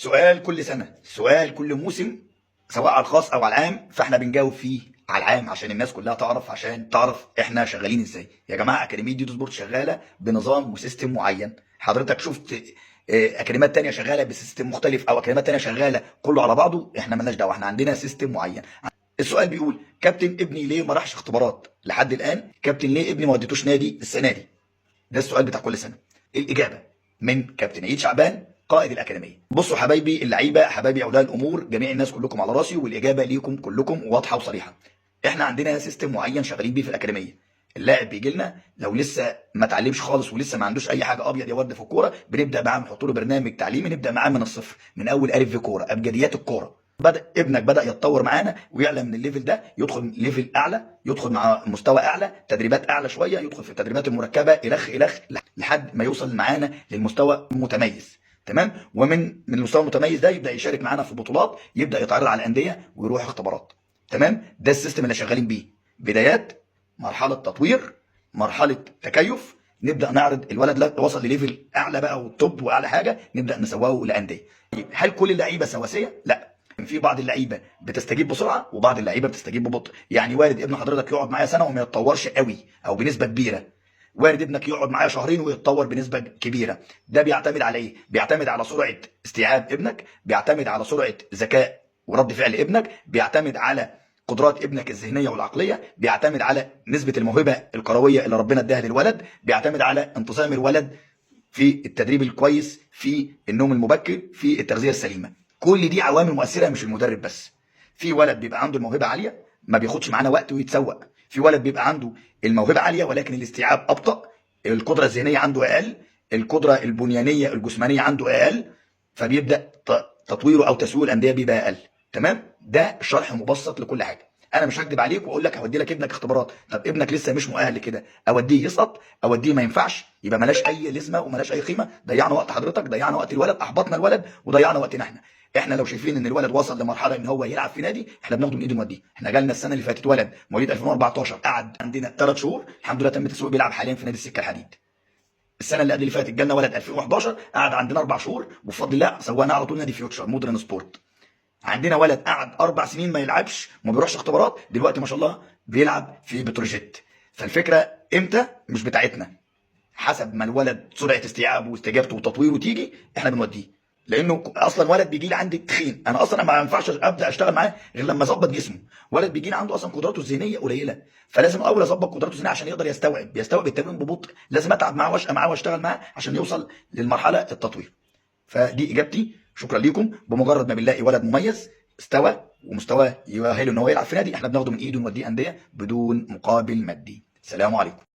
سؤال كل سنة، سؤال كل موسم، سواء على الخاص او على العام، فاحنا بنجاوب فيه على العام عشان الناس كلها تعرف، عشان تعرف احنا شغالين ازاي. يا جماعة اكاديمية ديدو سبورت شغالة بنظام وسيستم معين. حضرتك شفت اكاديميات تانية شغالة بسيستم مختلف او اكاديميات تانية شغالة كله على بعضه؟ احنا مالناش دعوة، احنا عندنا سيستم معين. السؤال بيقول كابتن ابني ليه ما راحش اختبارات لحد الان؟ كابتن ليه ابني ما وديتوش نادي السنة دي؟ ده السؤال بتاع كل سنه. الاجابه من كابتن عيد شعبان قائد الاكاديميه. بصوا حبايبي اللعيبه، حبايبي اولياء الامور، جميع الناس كلكم على راسي، والاجابه ليكم كلكم واضحه وصريحه. احنا عندنا سيستم معين شغالين بيه في الاكاديميه. اللاعب بيجي لنا لو لسه ما اتعلمش خالص ولسه ما عندوش اي حاجه ابيض يا ورد في الكوره، بنبدا معاه نحط له برنامج تعليمي، نبدا معاه من الصفر، من اول الف في كوره، ابجديات الكوره. ابنك بدا يتطور معانا ويعلى من الليفل ده، يدخل ليفل اعلى، يدخل مع مستوى اعلى، تدريبات اعلى شويه، يدخل في التدريبات المركبه الخ لحد ما يوصل معانا للمستوى المتميز. تمام. من المستوى المتميز ده يبدا يشارك معانا في بطولات، يبدا يتعرض على الانديه ويروح اختبارات. تمام. ده السيستم اللي شغالين بيه. بدايات، مرحله تطوير، مرحله تكيف، نبدا نعرض الولد وصل لليفل اعلى بقى والتوب واعلى حاجه، نبدا نسوقه لانديه. هل كل اللعيبه سواسيه؟ لا، في بعض اللعيبه بتستجيب بسرعه وبعض اللعيبه بتستجيب ببطء. يعني وارد ابن حضرتك يقعد معايا سنه وما يتطورش قوي او بنسبه كبيره، وارد ابنك يقعد معايا شهرين ويتطور بنسبه كبيره. ده بيعتمد على ايه؟ بيعتمد على سرعه استيعاب ابنك، بيعتمد على سرعه ذكاء ورد فعل ابنك، بيعتمد على قدرات ابنك الذهنيه والعقليه، بيعتمد على نسبه الموهبه الكرويه اللي ربنا اداها للولد، بيعتمد على انتظام الولد في التدريب الكويس، في النوم المبكر، في التغذيه السليمه. كل دي عوامل مؤثره، مش المدرب بس. في ولد بيبقى عنده الموهبه عاليه ما بياخدش معانا وقت ويتسوق، في ولد بيبقى عنده الموهبه عاليه ولكن الاستيعاب ابطا، القدره الذهنيه عنده اقل، القدره البنيانيه الجسمانيه عنده اقل، فبيبدا تطويره او تسويق الانديه بيبقى اقل. تمام. ده شرح مبسط لكل حاجه. انا مش هكدب عليك واقول لك هودي لك ابنك اختبارات، طب ابنك لسه مش مؤهل لكده، اوديه يسقط، اوديه ما ينفعش، يبقى ملاش اي لازمه وملاش اي قيمه. ضيعنا وقت حضرتك، ضيعنا وقت الولد، احبطنا الولد وضيعنا وقتنا احنا. احنا لو شايفين ان الولد وصل لمرحله ان هو يلعب في نادي، احنا بناخده من ايده نوديه. احنا جالنا السنه اللي فاتت ولد مواليد 2014 قعد عندنا 3 شهور، الحمد لله تم تسويقه، بيلعب حاليا في نادي السكه الحديد. السنه اللي قبل اللي فاتت جالنا ولد 2011 قعد عندنا 4 شهور، وبفضل الله سويناه على طول نادي فيوتشر مودرن سبورت. عندنا ولد قعد 4 سنين ما يلعبش وما بيروحش اختبارات، دلوقتي ما شاء الله بيلعب في بتروجيت. فالفكره امتى مش بتاعتنا، حسب ما الولد سرعه استيعابه واستجابته وتطويره تيجي احنا بنوديه. لانه اصلا ولد بيجي لي عندي تخين، انا اصلا ما ينفعش ابدا اشتغل معاه غير لما اظبط جسمه. ولد بيجي لي عنده اصلا قدراته الذهنيه قليله، فلازم اول اظبط قدراته الذهنيه عشان يقدر يستوعب التمرين ببطء. لازم اتعب معاه واشقى معاه واشتغل معاه عشان يوصل للمرحله التطوير. فدي اجابتي، شكرا ليكم. بمجرد ما بنلاقي ولد مميز استوى ومستواه يؤهله ان هو يلعب في نادي، احنا بناخده من ايده ونوديه انديه بدون مقابل مادي. السلام عليكم.